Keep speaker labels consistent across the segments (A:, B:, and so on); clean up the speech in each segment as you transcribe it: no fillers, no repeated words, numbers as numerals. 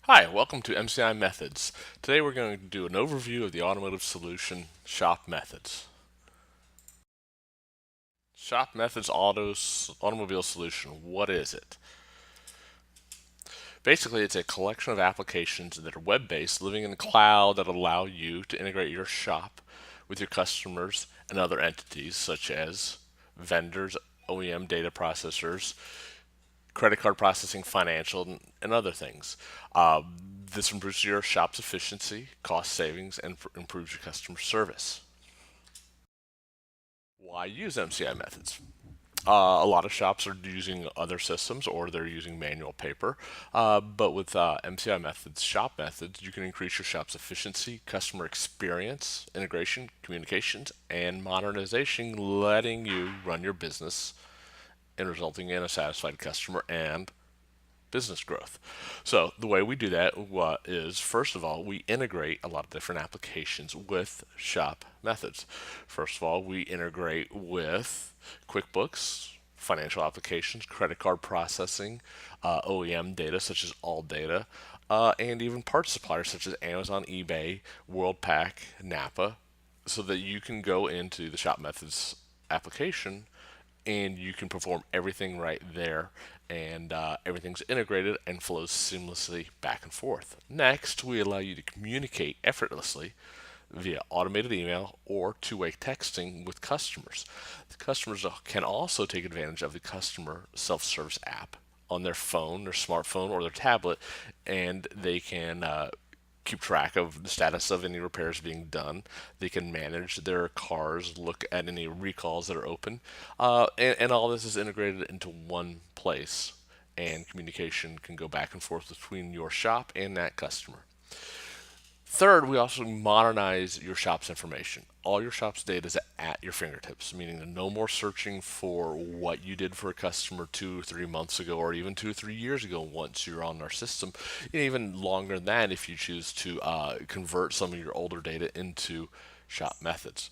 A: Hi, welcome to MCI Methods. Today we're going to do an overview of the automotive solution Shop Methods. Shop Methods Automobile Solution, what is it? Basically, it's a collection of applications that are web-based, living in the cloud that allow you to integrate your shop with your customers and other entities such as vendors, OEM data processors, credit card processing, financial, and other things. This improves your shop's efficiency, cost savings, and improves your customer service. Why use MCI methods? A lot of shops are using other systems or they're using manual paper. But with MCI methods, shop methods, you can increase your shop's efficiency, customer experience, integration, communications, and modernization, letting you run your business and resulting in a satisfied customer and business growth. So the way we do that is, first of all, we integrate a lot of different applications with shop methods. First of all, we integrate with QuickBooks, financial applications, credit card processing, OEM data such as all data, and even parts suppliers such as Amazon, eBay, WorldPack, Napa, so that you can go into the shop methods application and you can perform everything right there, and everything's integrated and flows seamlessly back and forth. Next, we allow you to communicate effortlessly via automated email or two-way texting with customers. The customers can also take advantage of the customer self-service app on their phone, their smartphone, or their tablet, and they can keep track of the status of any repairs being done. They can manage their cars, look at any recalls that are open, and all this is integrated into one place. And communication can go back and forth between your shop and that customer. Third, we also modernize your shop's information. All your shop's data is at your fingertips, meaning that no more searching for what you did for a customer 2 or 3 months ago, or even 2 or 3 years ago once you're on our system. And even longer than that if you choose to convert some of your older data into shop methods.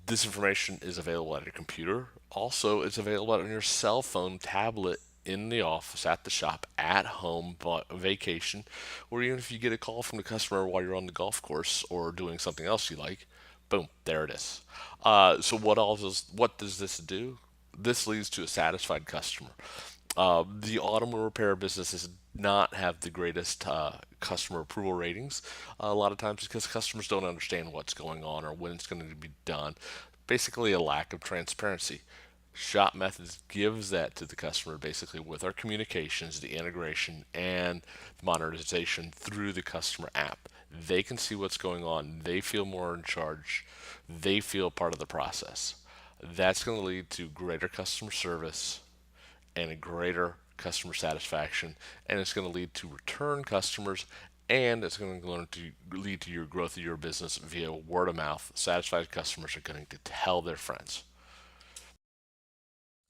A: This information is available at your computer. Also, it's available on your cell phone, tablet, in the office, at the shop, at home, vacation, or even if you get a call from the customer while you're on the golf course or doing something else you like, boom, there it is. So what does this do? This leads to a satisfied customer. The automobile repair business does not have the greatest customer approval ratings a lot of times because customers don't understand what's going on or when it's going to be done. Basically, a lack of transparency. Shop Methods gives that to the customer basically with our communications, the integration, and the modernization through the customer app. They can see what's going on. They feel more in charge. They feel part of the process. That's going to lead to greater customer service and a greater customer satisfaction, and it's going to lead to return customers, and it's going to lead to your growth of your business via word of mouth. Satisfied customers are going to tell their friends.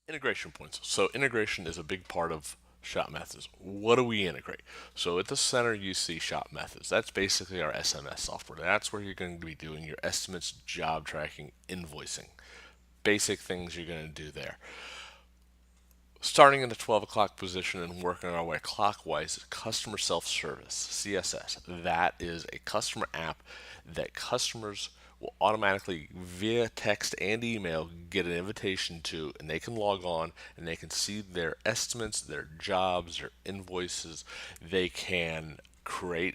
A: Integration points. So integration is a big part of shop methods. What do we integrate? So at the center you see shop methods. That's basically our SMS software. That's where you're going to be doing your estimates, job tracking, invoicing. Basic things you're going to do there. Starting in the 12 o'clock position and working our way clockwise, customer self-service, CSS. That is a customer app that customers will automatically, via text and email, get an invitation to, and they can log on and they can see their estimates, their jobs, their invoices. They can create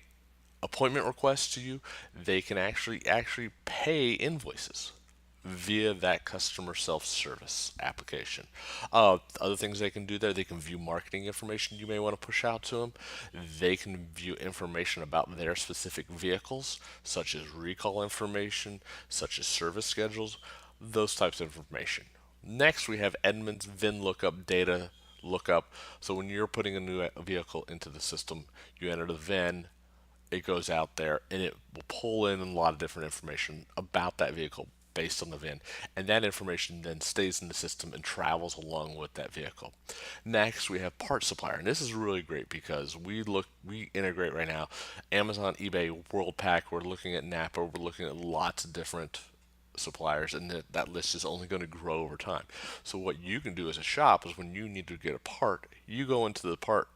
A: appointment requests to you. They can actually pay invoices via that customer self-service application. Other things they can do there, they can view marketing information you may want to push out to them. They can view information about their specific vehicles, such as recall information, such as service schedules, those types of information. Next, we have Edmunds VIN lookup, data lookup. So when you're putting a new vehicle into the system, you enter the VIN, it goes out there and it will pull in a lot of different information about that vehicle based on the VIN, and that information then stays in the system and travels along with that vehicle. Next, we have part supplier, and this is really great because we integrate right now Amazon, eBay, WorldPack. We're looking at Napa. We're looking at lots of different suppliers, and that list is only going to grow over time. So what you can do as a shop is when you need to get a part, you go into the part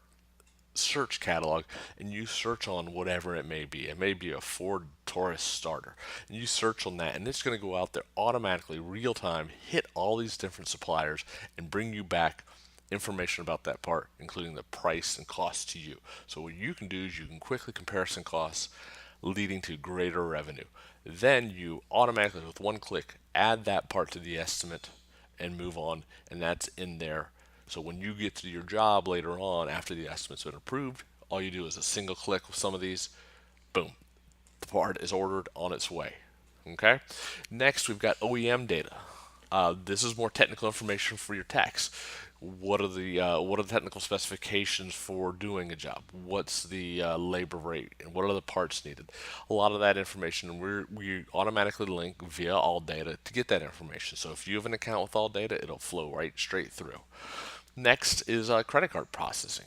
A: search catalog and you search on whatever it may be. It may be a Ford Taurus starter. And you search on that and it's going to go out there automatically, real time, hit all these different suppliers and bring you back information about that part, including the price and cost to you. So what you can do is you can quickly comparison costs, leading to greater revenue. Then you automatically, with one click, add that part to the estimate and move on, and that's in there. So when you get to your job later on, after the estimate's been approved, all you do is a single click with some of these, boom, the part is ordered on its way. Okay. Next, we've got OEM data. This is more technical information for your techs. What are the technical specifications for doing a job? What's the labor rate and what are the parts needed? A lot of that information we automatically link via All Data to get that information. So if you have an account with All Data, it'll flow right straight through. Next is credit card processing.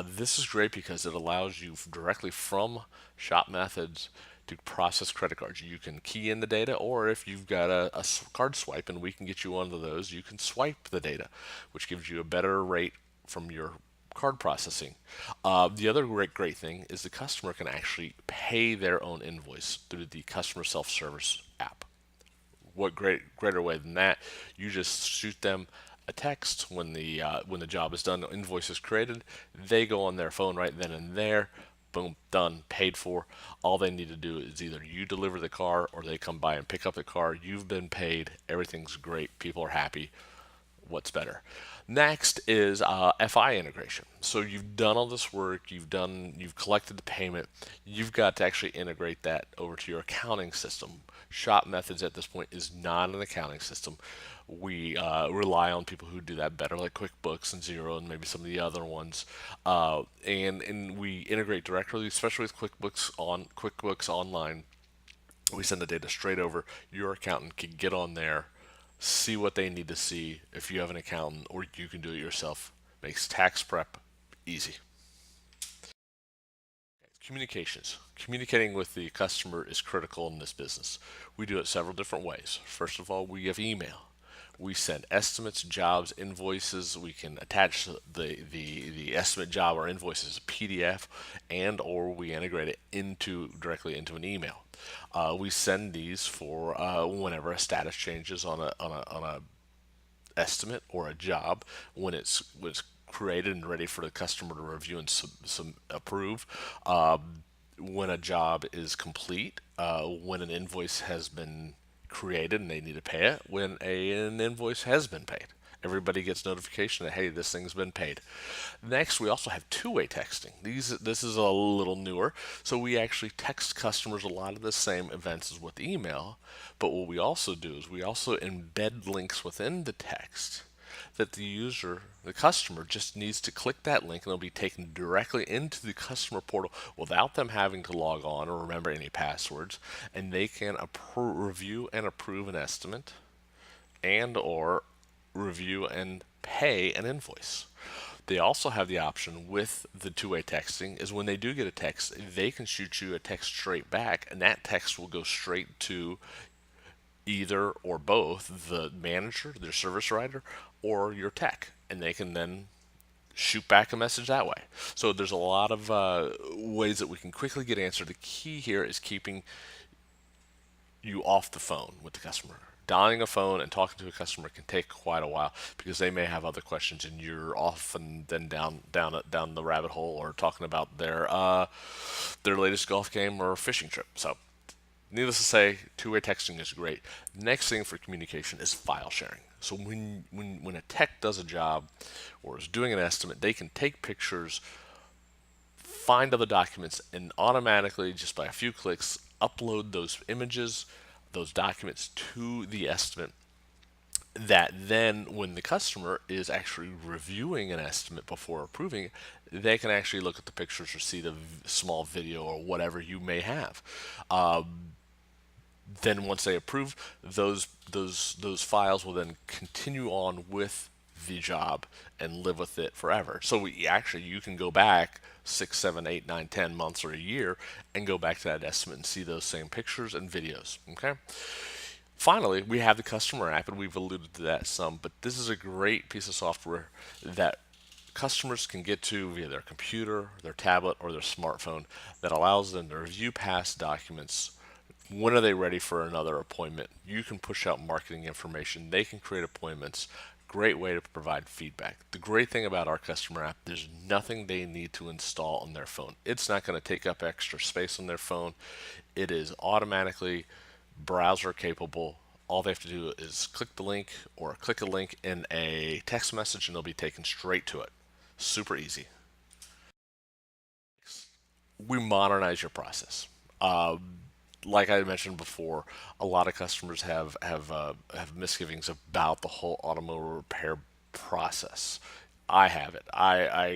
A: This is great because it allows you directly from Shop Methods to process credit cards. You can key in the data, or if you've got a card swipe and we can get you one of those, you can swipe the data, which gives you a better rate from your card processing. The other great thing is the customer can actually pay their own invoice through the customer self-service app. What greater way than that? You just shoot them a text when the job is done, invoice is created, they go on their phone right then and there, boom, done, paid for. All they need to do is either you deliver the car or they come by and pick up the car. You've been paid, everything's great, people are happy. What's better? Next is FI integration. So you've done all this work, you've collected the payment, you've got to actually integrate that over to your accounting system. Shop Methods at this point is not an accounting system. We rely on people who do that better, like QuickBooks and Xero and maybe some of the other ones, and we integrate directly, especially with QuickBooks Online. We send the data straight over. Your accountant can get on there, see what they need to see if you have an accountant, or you can do it yourself. Makes tax prep easy. Communications. Communicating with the customer is critical in this business. We do it several different ways. First of all, we have email. We send estimates, jobs, invoices. We can attach the estimate job or invoice as a PDF, and or we integrate it directly into an email. We send these for whenever a status changes on a estimate or a job, when it's created and ready for the customer to review and some approve. When a job is complete, when an invoice has been created and they need to pay it, when an invoice has been paid. Everybody gets notification that, hey, this thing's been paid. Next, we also have two-way texting. This is a little newer. So we actually text customers a lot of the same events as with email. But what we also do is we also embed links within the text that the customer just needs to click that link and they'll be taken directly into the customer portal without them having to log on or remember any passwords, and they can review and approve an estimate and or review and pay an invoice. They also have the option with the two-way texting is when they do get a text, they can shoot you a text straight back, and that text will go straight to either or both the manager, their service writer, or your tech, and they can then shoot back a message that way. So there's a lot of ways that we can quickly get answered. The key here is keeping you off the phone with the customer. Dialing a phone and talking to a customer can take quite a while because they may have other questions, and you're often then down the rabbit hole or talking about their latest golf game or fishing trip. So, needless to say, two-way texting is great. Next thing for communication is file sharing. So when a tech does a job or is doing an estimate, they can take pictures, find other documents, and automatically, just by a few clicks, upload those images, those documents to the estimate. That then, when the customer is actually reviewing an estimate before approving it, they can actually look at the pictures or see the small video or whatever you may have. Then once they approve, those files will then continue on with the job and live with it forever. So you can go back 6, 7, 8, 9, 10 months or a year and go back to that estimate and see those same pictures and videos. Okay. Finally, we have the customer app, and we've alluded to that some, but this is a great piece of software that customers can get to via their computer, their tablet, or their smartphone that allows them to review past documents. When are they ready for another appointment? You can push out marketing information. They can create appointments. Great way to provide feedback. The great thing about our customer app, there's nothing they need to install on their phone. It's not going to take up extra space on their phone. It is automatically browser capable. All they have to do is click the link or click a link in a text message and they'll be taken straight to it. Super easy. We modernize your process. Like I mentioned before, a lot of customers have misgivings about the whole automotive repair process. I have it.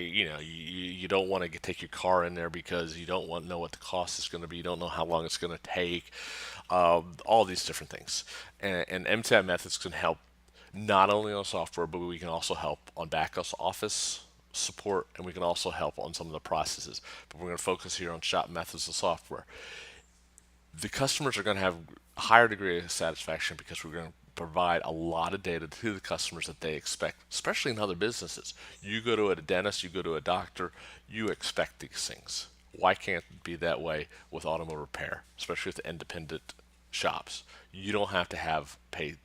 A: You don't want to take your car in there because you don't want to know what the cost is going to be. You don't know how long it's going to take. All these different things, and MCI Methods can help not only on software, but we can also help on back office support, and we can also help on some of the processes. But we're going to focus here on shop methods and software. The customers are going to have a higher degree of satisfaction because we're going to provide a lot of data to the customers that they expect, especially in other businesses. You go to a dentist, you go to a doctor, you expect these things. Why can't it be that way with automobile repair, especially with independent shops? You don't have to pay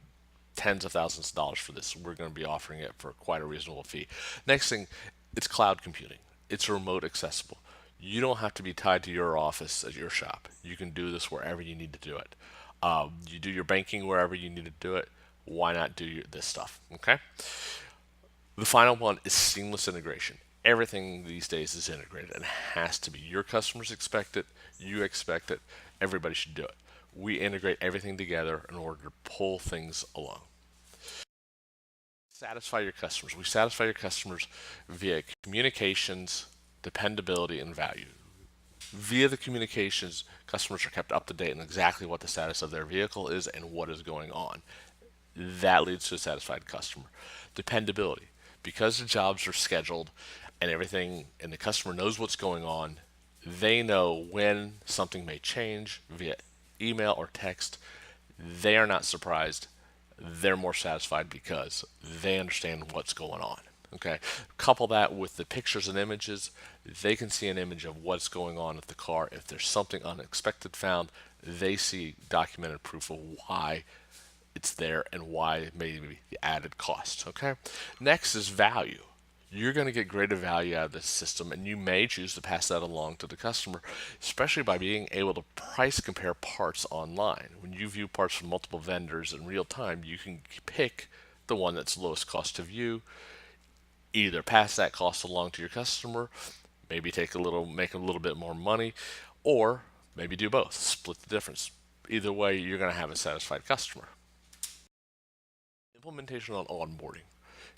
A: tens of thousands of dollars for this. We're going to be offering it for quite a reasonable fee. Next thing, it's cloud computing. It's remote accessible. You don't have to be tied to your office at your shop. You can do this wherever you need to do it. You do your banking wherever you need to do it. Why not do this stuff? Okay. The final one is seamless integration. Everything these days is integrated and has to be. Your customers expect it. You expect it. Everybody should do it. We integrate everything together in order to pull things along. Satisfy your customers. We satisfy your customers via communications, dependability, and value. Via the communications, customers are kept up to date on exactly what the status of their vehicle is and what is going on. That leads to a satisfied customer. Dependability. Because the jobs are scheduled and everything, and the customer knows what's going on, they know when something may change via email or text. They are not surprised. They're more satisfied because they understand what's going on. Okay. Couple that with the pictures and images. They can see an image of what's going on with the car. If there's something unexpected found, they see documented proof of why it's there and why maybe the added cost. Okay. Next is value. You're going to get greater value out of this system, and you may choose to pass that along to the customer, especially by being able to price compare parts online. When you view parts from multiple vendors in real time, you can pick the one that's lowest cost to view, either pass that cost along to your customer, maybe make a little bit more money, or maybe do both, split the difference. Either way, you're going to have a satisfied customer. Implementation on onboarding.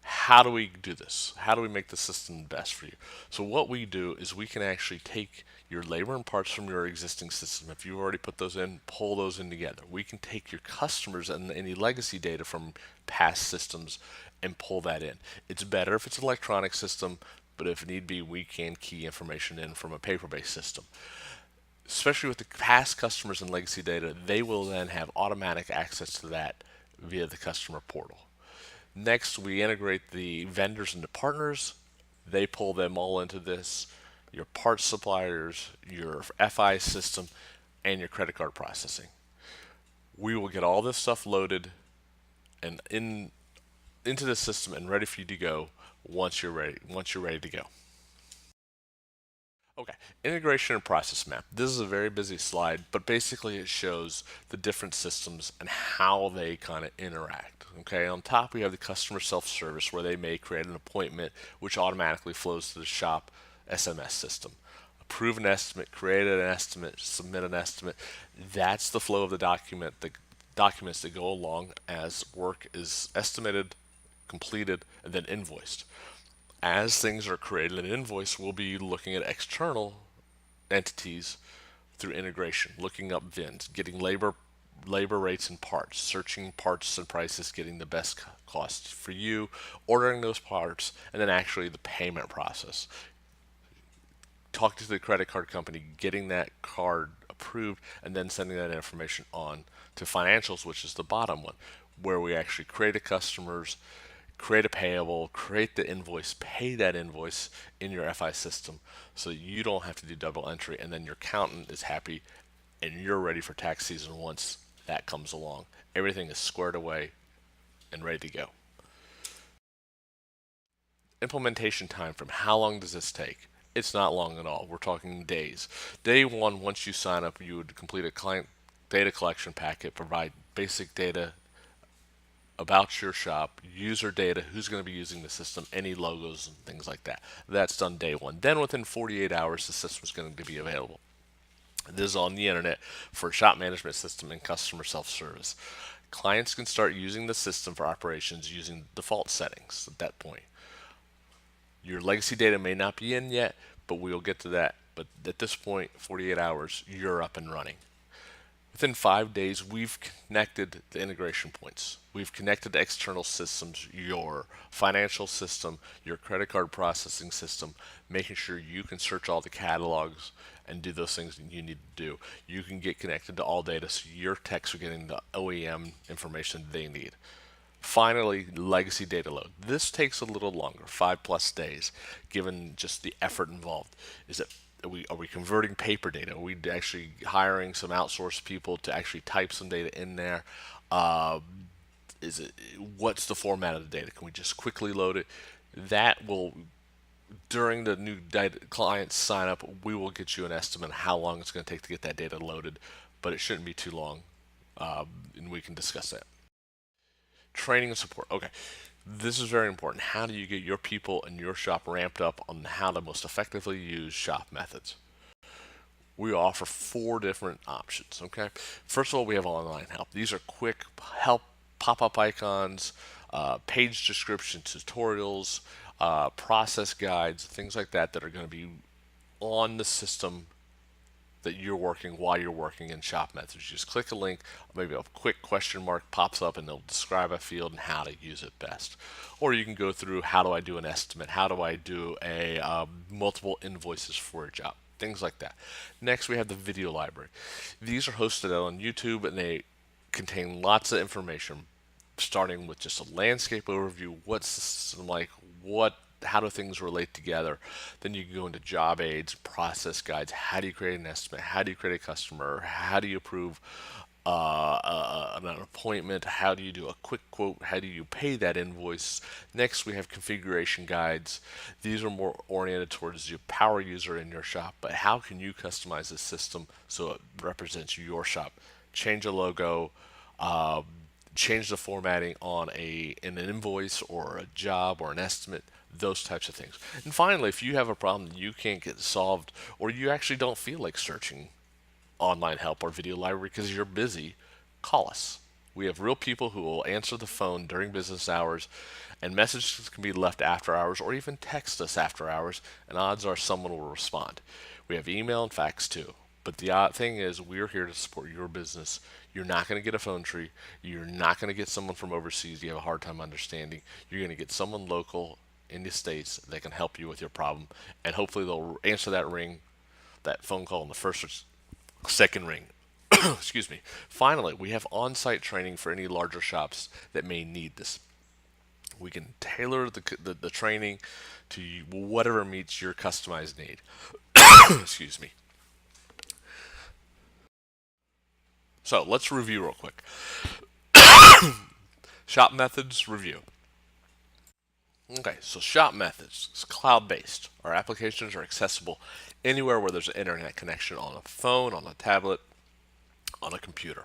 A: How do we do this? How do we make the system best for you? So what we do is we can actually take your labor and parts from your existing system. If you've already put those in, pull those in together. We can take your customers and any legacy data from past systems and pull that in. It's better if it's an electronic system, but if need be, we can key information in from a paper-based system. Especially with the past customers and legacy data, they will then have automatic access to that via the customer portal. Next, we integrate the vendors into partners. They pull them all into this, your parts suppliers, your FI system, and your credit card processing. We will get all this stuff loaded and into the system and ready for you to go once you're ready to go. Okay, integration and process map. This is a very busy slide, but basically it shows the different systems and how they kind of interact. Okay, on top we have the customer self-service where they may create an appointment which automatically flows to the shop SMS system. Approve an estimate, create an estimate, submit an estimate. That's the flow of the documents that go along as work is estimated, completed, and then invoiced. As things are created and invoiced, we'll be looking at external entities through integration, looking up VINs, getting labor rates and parts, searching parts and prices, getting the best cost for you, ordering those parts, and then actually the payment process. Talking to the credit card company, getting that card approved, and then sending that information on to financials, which is the bottom one, where we actually create a customer's create a payable, create the invoice, pay that invoice in your FI system so you don't have to do double entry, and then your accountant is happy and you're ready for tax season once that comes along. Everything is squared away and ready to go. Implementation time from how long does this take? It's not long at all. We're talking days. Day one, once you sign up, you would complete a client data collection packet, provide basic data about your shop, user data, who's going to be using the system, any logos and things like that. That's done day one. Then within 48 hours, the system is going to be available. This is on the internet for a shop management system and customer self-service. Clients can start using the system for operations using default settings at that point. Your legacy data may not be in yet, but we'll get to that. But at this point, 48 hours, you're up and running. Within 5 days, we've connected the integration points. We've connected the external systems, your financial system, your credit card processing system, making sure you can search all the catalogs and do those things that you need to do. You can get connected to all data so your techs are getting the OEM information they need. Finally, legacy data load. This takes a little longer, 5+ days, given just the effort involved. Are we converting paper data? Are we actually hiring some outsourced people to actually type some data in there? What's the format of the data? Can we just quickly load it? That will, during the new client sign up, we will get you an estimate of how long it's going to take to get that data loaded, but it shouldn't be too long, and we can discuss that. Training and support. Okay, this is very important. How do you get your people and your shop ramped up on how to most effectively use shop methods? We offer 4 different options. Okay, first of all, we have online help. These are quick help pop-up icons, page description tutorials, process guides, things like that that are going to be on the system that you're working while you're working in shop methods. You just click a link, maybe a quick question mark pops up and they'll describe a field and how to use it best. Or you can go through, how do I do an estimate? How do I do a multiple invoices for a job? Things like that. Next, we have the video library. These are hosted on YouTube and they contain lots of information, starting with just a landscape overview. What's the system like? How do things relate together? Then you can go into job aids, process guides. How do you create an estimate? How do you create a customer? How do you approve an appointment? How do you do a quick quote? How do you pay that invoice? Next, we have configuration guides. These are more oriented towards your power user in your shop, but how can you customize the system so it represents your shop? Change a logo, change the formatting on an invoice or a job or an estimate, those types of things. And finally, if you have a problem that you can't get solved, or you actually don't feel like searching online help or video library because you're busy, call us. We have real people who will answer the phone during business hours, and messages can be left after hours or even text us after hours, and odds are someone will respond. We have email and fax too. But the odd thing is, we're here to support your business. You're not going to get a phone tree. You're not going to get someone from overseas you have a hard time understanding. You're going to get someone local in the States that can help you with your problem. And hopefully they'll answer that phone call in the first or second ring. Excuse me. Finally, we have on-site training for any larger shops that may need this. We can tailor the training to whatever meets your customized need. Excuse me. So let's review real quick. Shop methods review. Okay, so shop methods is cloud-based. Our applications are accessible anywhere where there's an internet connection, on a phone, on a tablet, on a computer.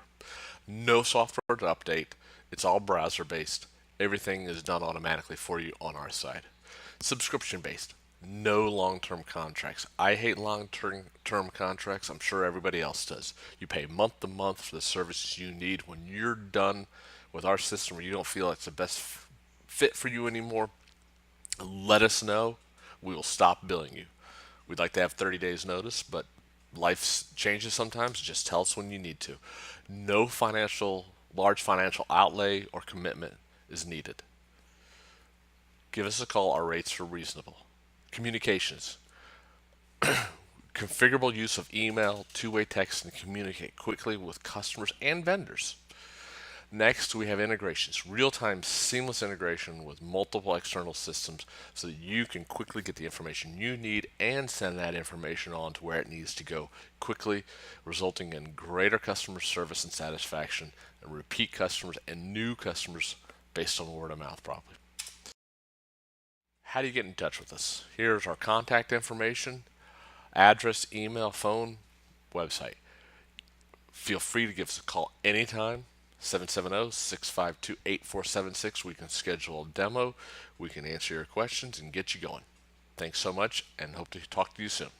A: No software to update. It's all browser-based. Everything is done automatically for you on our side. Subscription-based. No long-term contracts. I hate long-term contracts. I'm sure everybody else does. You pay month to month for the services you need. When you're done with our system or you don't feel it's the best fit for you anymore, let us know. We will stop billing you. We'd like to have 30 days notice, but life changes sometimes. Just tell us when you need to. No large financial outlay or commitment is needed. Give us a call. Our rates are reasonable. Communications. Configurable use of email, two-way text, and communicate quickly with customers and vendors. Next, we have integrations, real-time seamless integration with multiple external systems so that you can quickly get the information you need and send that information on to where it needs to go quickly, resulting in greater customer service and satisfaction and repeat customers and new customers based on word of mouth probably. How do you get in touch with us? Here's our contact information, address, email, phone, website. Feel free to give us a call anytime. 770-652-8476. We can schedule a demo. We can answer your questions and get you going. Thanks so much and hope to talk to you soon.